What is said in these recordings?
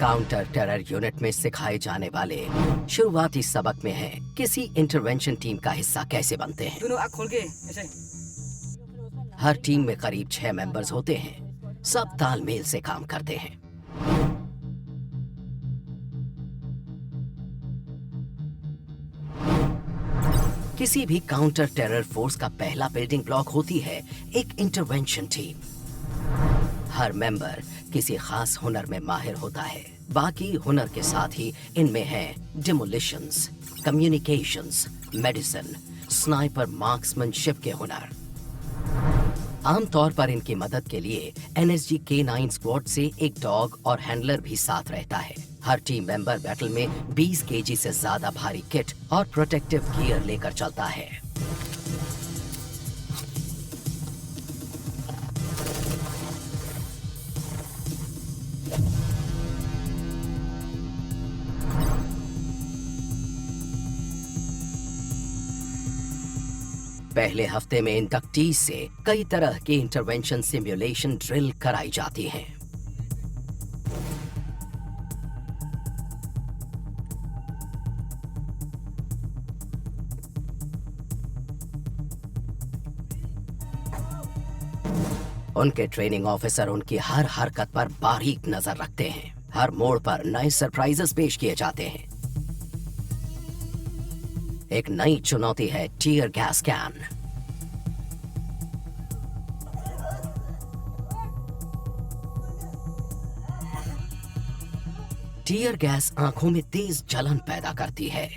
Counter terror unit में सिखाए जाने वाले शुरुआती सबक में है किसी इंटरवेंशन टीम का हिस्सा कैसे बनते हैं। दोनों आँख खोल के ऐसे। हर टीम में करीब 6 मेंबर्स होते हैं। सब तालमेल से काम करते हैं। किसी भी काउंटर टेरर फोर्स का पहला बिल्डिंग ब्लॉक होती है एक इंटरवेंशन टीम। हर मेंबर किसी खास हुनर में माहिर होता है। बाकी हुनर के साथ ही इनमें हैं डिमोलिशंस, कम्युनिकेशंस, मेडिसिन, स्नाइपर, मार्क्समैनशिप के हुनर। आमतौर पर इनकी मदद के लिए एनएसजी K9 स्क्वाड से एक डॉग और हैंडलर भी साथ रहता है। हर टीम मेंबर बैटल में 20 केजी से ज्यादा भारी किट और प्रोटेक्टिव गियर लेकर चलता है। पहले हफ्ते में इंडक्टीज से कई तरह के इंटरवेंशन सिमुलेशन ड्रिल कराई जाती हैं। उनके ट्रेनिंग ऑफिसर उनकी हर हरकत पर बारीक नजर रखते हैं। हर मोड़ पर नए सरप्राइजेस पेश किए जाते हैं। एक नई चुनौती है tear gas can. Tear gas आंखों में तेज जलन पैदा करती है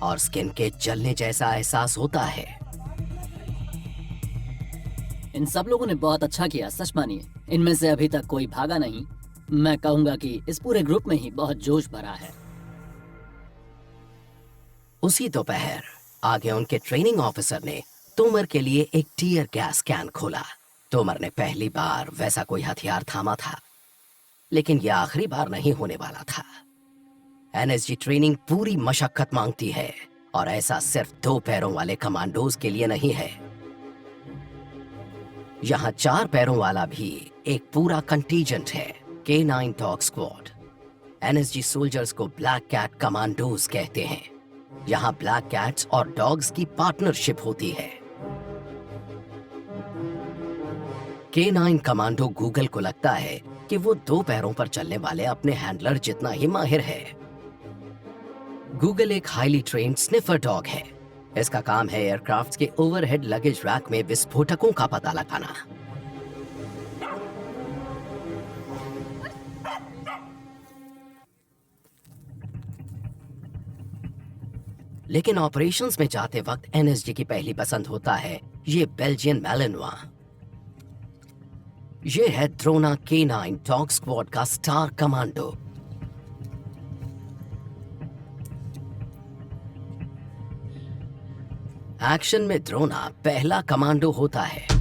और स्किन के जलने जैसा एहसास होता है। इन सब लोगों ने बहुत अच्छा किया, सच मानिए। इनमें से अभी तक कोई भागा नहीं। मैं कहूंगा कि इस पूरे ग्रुप में ही बहुत जोश भरा है। उसी दोपहर आगे उनके ट्रेनिंग ऑफिसर ने तोमर के लिए एक टीयर गैस कैन खोला। तोमर ने पहली बार वैसा कोई हथियार थामा था, लेकिन यह आखिरी बार नहीं होने वाला था। एनएसजी ट्रेनिंग पूरी मशक्कत मांगती है और ऐसा सिर्फ 2 पैरों वाले कमांडोज के लिए नहीं है। यहाँ 4 पैरों वाला भी एक पूरा कंटीजेंट है, K9 dog squad. NSG soldiers को ब्लैक कैट कमांडोज कहते हैं। यहाँ ब्लैक कैट्स और डॉग्स की पार्टनरशिप होती है। K9 कमांडो गूगल को लगता है कि वो 2 पैरों पर चलने वाले अपने हैंडलर जितना ही माहिर है। गूगल एक हाईली ट्रेन्ड स्निफर डॉग है। इसका काम है एयरक्राफ्ट के ओवरहेड लगेज रैक में विस्फोटकों का पता लगाना। लेकिन ऑपरेशंस में जाते वक्त एनएसजी की पहली पसंद होता है ये बेल्जियन मैलेनोआ। ये है द्रोना K9 डॉग स्क्वाड का स्टार कमांडो। एक्शन में द्रोना पहला कमांडो होता है।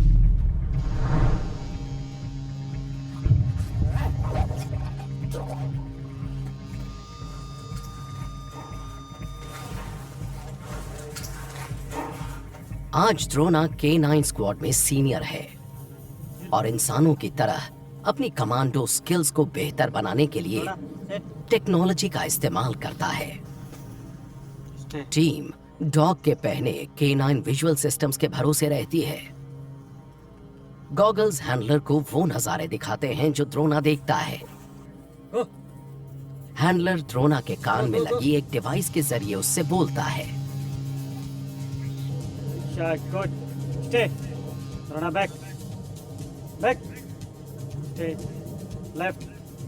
आज द्रोना K9 स्क्वाड में सीनियर है और इंसानों की तरह अपनी कमांडो स्किल्स को बेहतर बनाने के लिए टेक्नोलॉजी का इस्तेमाल करता है। टीम डॉग के पहने K9 विजुअल सिस्टम्स के भरोसे रहती है। गॉगल्स हैंडलर को वो नजारे दिखाते हैं जो द्रोना देखता है। हैंडलर द्रोना के कान में लगी एक डिवाइस के जरिए उससे बोलता है।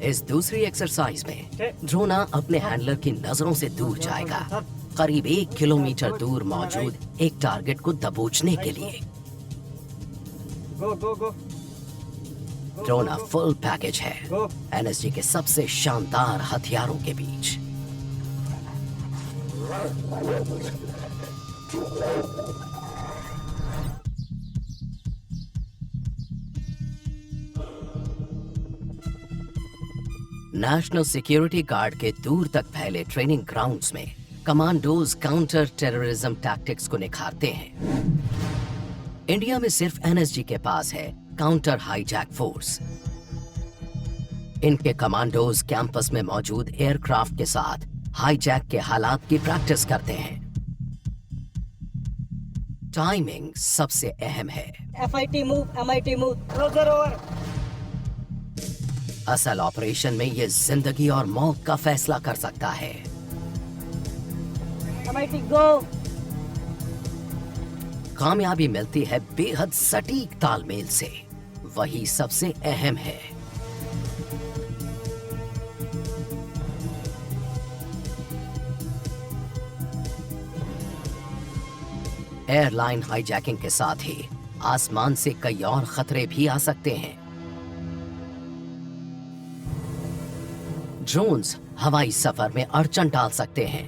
इस दूसरी एक्सरसाइज में द्रोना अपने हैंडलर की नजरों से दूर जाएगा, करीब 1 किलोमीटर दूर मौजूद एक टारगेट को दबोचने के लिए। द्रोना फुल पैकेज है एनएसजी के सबसे शानदार हथियारों के बीच। नेशनल सिक्योरिटी गार्ड के दूर तक फैले ट्रेनिंग ग्राउंड्स में कमांडोज काउंटर टेररिज्म टैक्टिक्स को निखारते हैं। इंडिया में सिर्फ एनएसजी के पास है काउंटर हाईजैक फोर्स। इनके कमांडोज कैंपस में मौजूद एयरक्राफ्ट के साथ हाईजैक के हालात की प्रैक्टिस करते हैं। टाइमिंग सबसे अहम है। FIT move, MIT move, closer over. असल ऑपरेशन में ये जिंदगी और मौत का फैसला कर सकता है। MIT go. कामयाबी मिलती है बेहद सटीक तालमेल से, वही सबसे अहम है। एयरलाइन हाईजैकिंग के साथ ही आसमान से कई और खतरे भी आ सकते हैं। ड्रोन्स हवाई सफर में अड़चन डाल सकते हैं।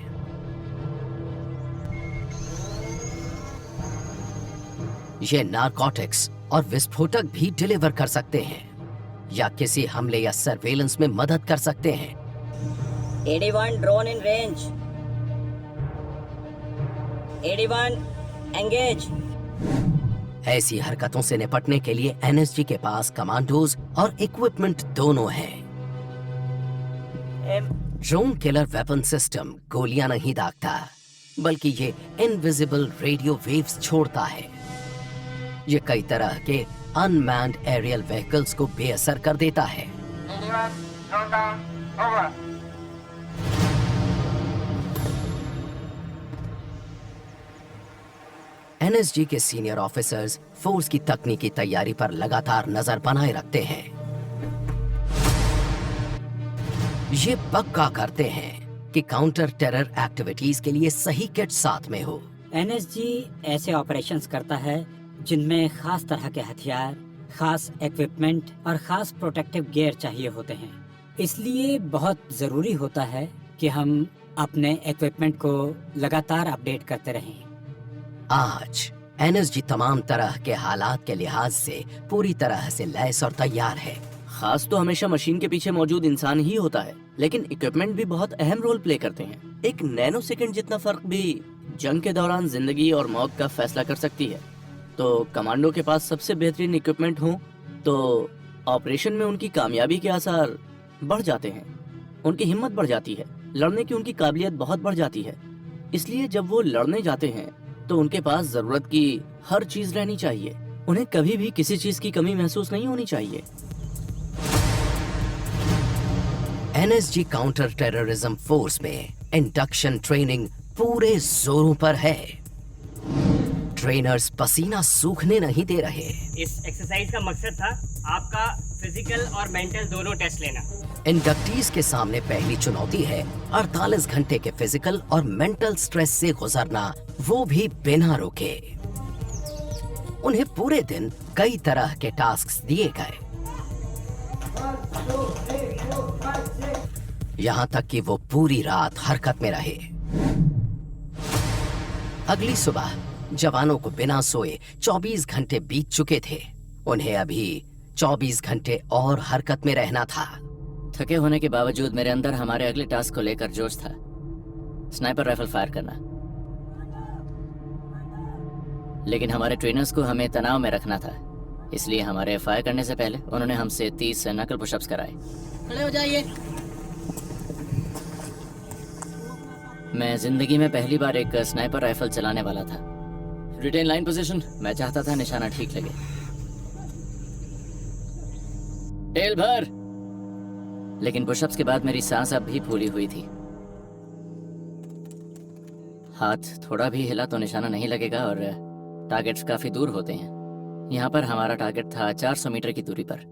ये नारकोटिक्स और विस्फोटक भी डिलीवर कर सकते हैं या किसी हमले या सर्वेलेंस में मदद कर सकते हैं। 81 drone in range. 81 engage. ऐसी हरकतों से निपटने के लिए एनएसजी के पास कमांडोज और इक्विपमेंट दोनों हैं। ड्रोन किलर वेपन सिस्टम गोलियां नहीं दागता, बल्कि ये इनविजिबल रेडियो वेव्स छोड़ता है। ये कई तरह के अनमैन्ड एरियल व्हीकल्स को बेअसर कर देता है। एनएसजी के सीनियर ऑफिसर्स फोर्स की तकनीकी तैयारी पर लगातार नजर बनाए रखते हैं। ये पक्का करते हैं कि काउंटर टेरर एक्टिविटीज के लिए सही किट साथ में हो। NSG ऐसे ऑपरेशंस करता है जिनमें खास तरह के हथियार, खास इक्विपमेंट और खास प्रोटेक्टिव गियर चाहिए होते हैं। इसलिए बहुत जरूरी होता है कि हम अपने इक्विपमेंट को लगातार अपडेट करते रहें। आज एनएसजी तमाम तरह के हालात के लिहाज से पूरी तरह से लैस और तैयार है। खास तो हमेशा मशीन के पीछे मौजूद इंसान ही होता है, लेकिन इक्विपमेंट भी बहुत अहम रोल प्ले करते हैं। एक नैनो सेकंड जितना फर्क भी जंग के दौरान जिंदगी और मौत का फैसला कर सकती है। तो कमांडो के पास सबसे बेहतरीन इक्विपमेंट हो तो ऑपरेशन में उनकी कामयाबी के आसार बढ़ जाते हैं, उनकी हिम्मत बढ़ जाती है, लड़ने की उनकी काबिलियत बहुत बढ़ जाती है। इसलिए जब वो लड़ने जाते हैं तो उनके पास जरूरत की हर चीज रहनी चाहिए। उन्हें कभी भी किसी चीज की कमी महसूस नहीं होनी चाहिए। एनएसजी काउंटर टेररिज्म फोर्स में इंडक्शन ट्रेनिंग पूरे जोरों पर है। ट्रेनर्स पसीना सूखने नहीं दे रहे। इस एक्सरसाइज का मकसद था आपका फिजिकल और मेंटल दोनों टेस्ट लेना। इंडक्टीज के सामने पहली चुनौती है 48 घंटे के फिजिकल और मेंटल स्ट्रेस से गुजरना, वो भी बिना रुके। उन्हें पूरे दिन कई तरह के टास्क दिए गए, यहाँ तक कि वो पूरी रात हरकत में रहे। अगली सुबह जवानों को बिना सोए 24 घंटे बीत चुके थे। उन्हें अभी 24 घंटे और हरकत में रहना था। थके होने के बावजूद मेरे अंदर हमारे अगले टास्क को लेकर जोश था, स्नाइपर राइफल फायर करना। लेकिन हमारे ट्रेनर्स को हमें तनाव में रखना था, इसलिए हमारे फायर करने से पहले उन्होंने हमसे 30 नकल पुशअप्स कराए। खड़े हो जाइए। मैं जिंदगी में पहली बार एक स्नाइपर राइफल चलाने वाला था। रिटेन लाइन पोजीशन, मैं चाहता था निशाना ठीक लगे। टेल भर। लेकिन पुशअप्स के बाद मेरी सांस अब भी फूली हुई थी। हाथ थोड़ा भी हिला तो निशाना नहीं लगेगा और टारगेट्स काफी दूर होते हैं। यहाँ पर हमारा टारगेट था 400 मीटर की दूरी पर।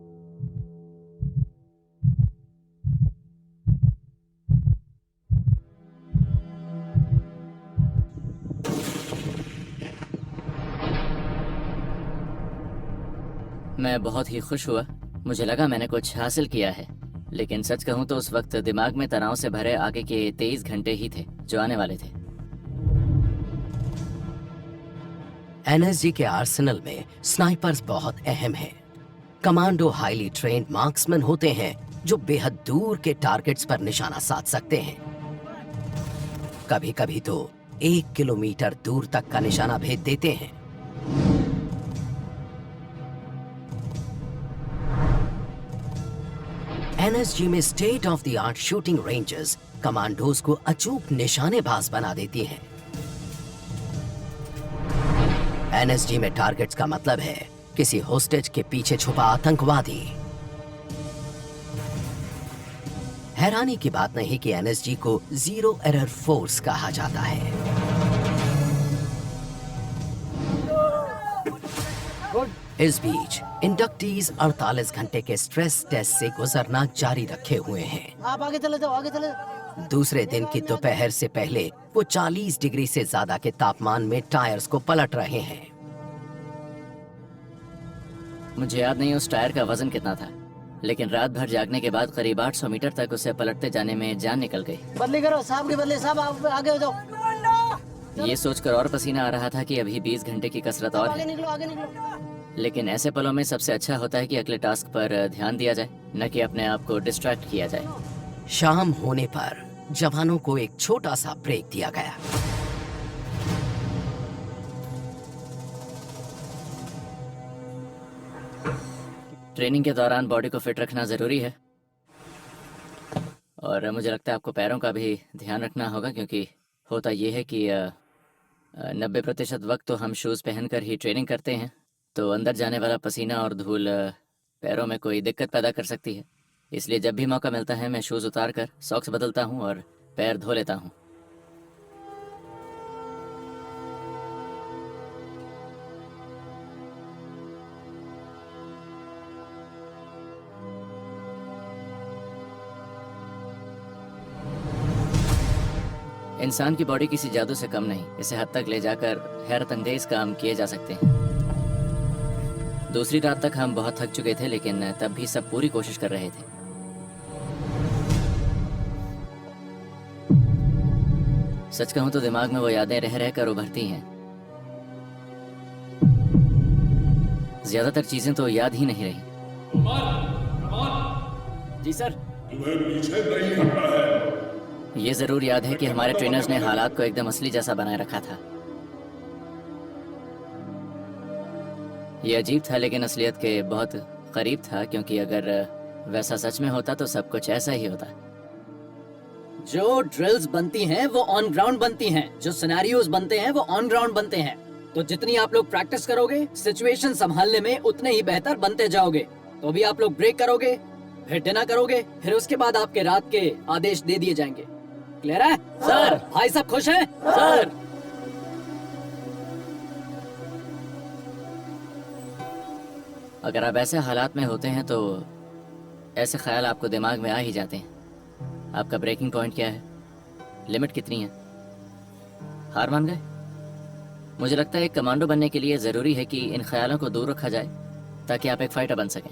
मैं बहुत ही खुश हुआ, मुझे लगा मैंने कुछ हासिल किया है। लेकिन सच कहूं तो उस वक्त दिमाग में तनाव से भरे आगे के 23 घंटे ही थे जो आने वाले थे। एनएसजी के आर्सेनल में स्नाइपर्स बहुत अहम हैं। कमांडो हाईली ट्रेन्ड मार्क्समैन होते हैं जो बेहद दूर के टारगेट्स पर निशाना साध सकते हैं। कभी कभी तो 1 किलोमीटर दूर तक का निशाना भेज देते हैं। एनएसजी में state of the art shooting ranges commandos को अचूक निशानेबाज बना देती हैं। एनएसजी में टारगेट्स का मतलब है किसी होस्टेज के पीछे छुपा आतंकवादी। हैरानी की बात नहीं कि एनएसजी को जीरो एरर फोर्स कहा जाता है। इस बीच इंडक्टीज 48 घंटे के स्ट्रेस टेस्ट से गुजरना जारी रखे हुए हैं। आप आगे चले जाओ, आगे चले जाओ। दूसरे दिन की दोपहर से पहले वो 40 डिग्री से ज्यादा के तापमान में टायर्स को पलट रहे हैं। मुझे याद नहीं उस टायर का वजन कितना था, लेकिन रात भर जागने के बाद करीब 800 मीटर तक उसे पलटते जाने में जान निकल गई। बदली करो साहब की बदली, साहब आप आगे हो जाओ। ये सोचकर और पसीना आ रहा था कि अभी 20 घंटे की कसरत और आगे है। निकलो, आगे निकलो। लेकिन ऐसे पलों में सबसे अच्छा होता है कि अगले टास्क पर ध्यान दिया जाए, न कि अपने आप को डिस्ट्रैक्ट किया जाए। शाम होने पर जवानों को एक छोटा सा ब्रेक दिया गया। ट्रेनिंग के दौरान बॉडी को फिट रखना जरूरी है, और मुझे लगता है आपको पैरों का भी ध्यान रखना होगा, क्योंकि होता यह है कि 90% वक्त तो हम शूज़ पहनकर ही ट्रेनिंग करते हैं, तो अंदर जाने वाला पसीना और धूल पैरों में कोई दिक्कत पैदा कर सकती है। इसलिए जब भी मौका मिलता है मैं शूज़ उतार कर सॉक्स बदलता हूँ और पैर धो लेता हूँ। इंसान की बॉडी किसी जादू से कम नहीं, इसे हद तक ले जाकर हैरत अंगेज काम किए जा सकते हैं। दूसरी रात तक हम बहुत थक चुके थे, लेकिन तब भी सब पूरी कोशिश कर रहे थे। सच कहूं तो दिमाग में वो यादें रह रहकर उभरती हैं। ज्यादातर चीजें तो याद ही नहीं रही। जी सर। तुम्हें पीछे नहीं हटना है। ये जरूर याद है कि हमारे ट्रेनर्स ने हालात को एकदम असली जैसा बनाए रखा था। ये अजीब था, लेकिन असलियत के बहुत करीब था, क्योंकि अगर वैसा सच में होता तो सब कुछ ऐसा ही होता। जो ड्रिल्स बनती हैं वो ऑन ग्राउंड बनती हैं, जो सिनेरियोज बनते हैं वो ऑन ग्राउंड बनते हैं। तो जितनी आप लोग प्रैक्टिस करोगे सिचुएशन संभालने में, उतने ही बेहतर बनते जाओगे। तो भी आप लोग ब्रेक करोगे, फिर डिनर करोगे, फिर उसके बाद आपके रात के आदेश दे दिए जाएंगे। क्लियर है सर? भाई सब खुश हैं सर? अगर आप ऐसे हालात में होते हैं तो ऐसे ख्याल आपको दिमाग में आ ही जाते हैं। आपका ब्रेकिंग पॉइंट क्या है? लिमिट कितनी है? हार मान गए? मुझे लगता है एक कमांडो बनने के लिए ज़रूरी है कि इन ख्यालों को दूर रखा जाए, ताकि आप एक फाइटर बन सकें।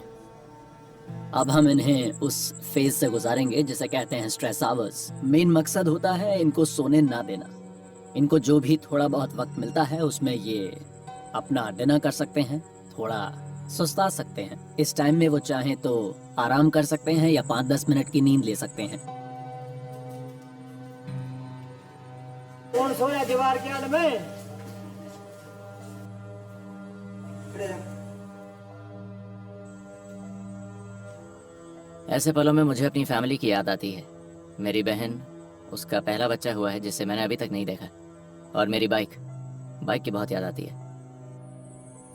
अब हम इन्हें उस फेज से गुजारेंगे जिसे कहते हैं स्ट्रेस आवर्स। मेन मकसद होता है इनको सोने ना देना। इनको जो भी थोड़ा बहुत वक्त मिलता है उसमें ये अपना डिनर कर सकते हैं, थोड़ा सुस्ता सकते हैं। इस टाइम में वो चाहें तो आराम कर सकते हैं या 5-10 मिनट की नींद ले सकते हैं। कौन सोया दीवार के आड़ में? ऐसे पलों में मुझे अपनी फैमिली की याद आती है। मेरी बहन, उसका पहला बच्चा हुआ है जिसे मैंने अभी तक नहीं देखा, और मेरी बाइक की बहुत याद आती है।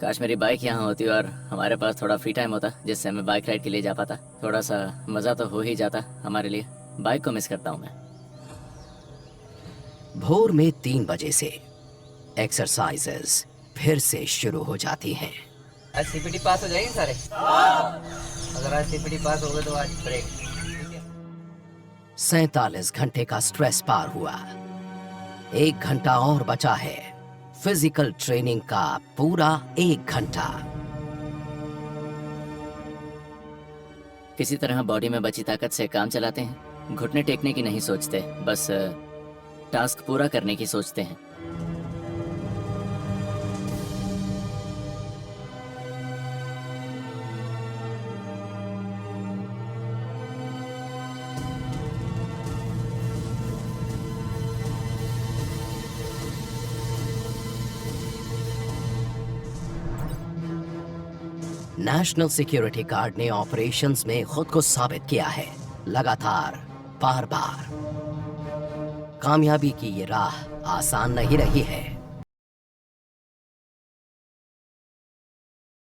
काश मेरी बाइक यहाँ होती और हमारे पास थोड़ा फ्री टाइम होता जिससे मैं बाइक राइड के लिए जा पाता। थोड़ा सा मज़ा तो हो ही जाता हमारे लिए। बाइक को मिस करता हूँ मैं। भोर में 3 बजे से एक्सरसाइजेस फिर से शुरू हो जाती हैं। आज सीपीटी पास हो जाएंगे सारे? अगर आज सीपीटी पास हो गए तो आज ब्रेक। 47 घंटे का स्ट्रेस पार हुआ। 1 घंटा और बचा है। फिजिकल ट्रेनिंग का पूरा 1 घंटा। किसी तरह बॉडी में बची ताकत से काम चलाते हैं। घुटने टेकने की नहीं सोचते, बस टास्क पूरा करने की सोचते हैं। नेशनल सिक्योरिटी गार्ड ने ऑपरेशंस में खुद को साबित किया है, लगातार, बार बार। कामयाबी की ये राह आसान नहीं रही है।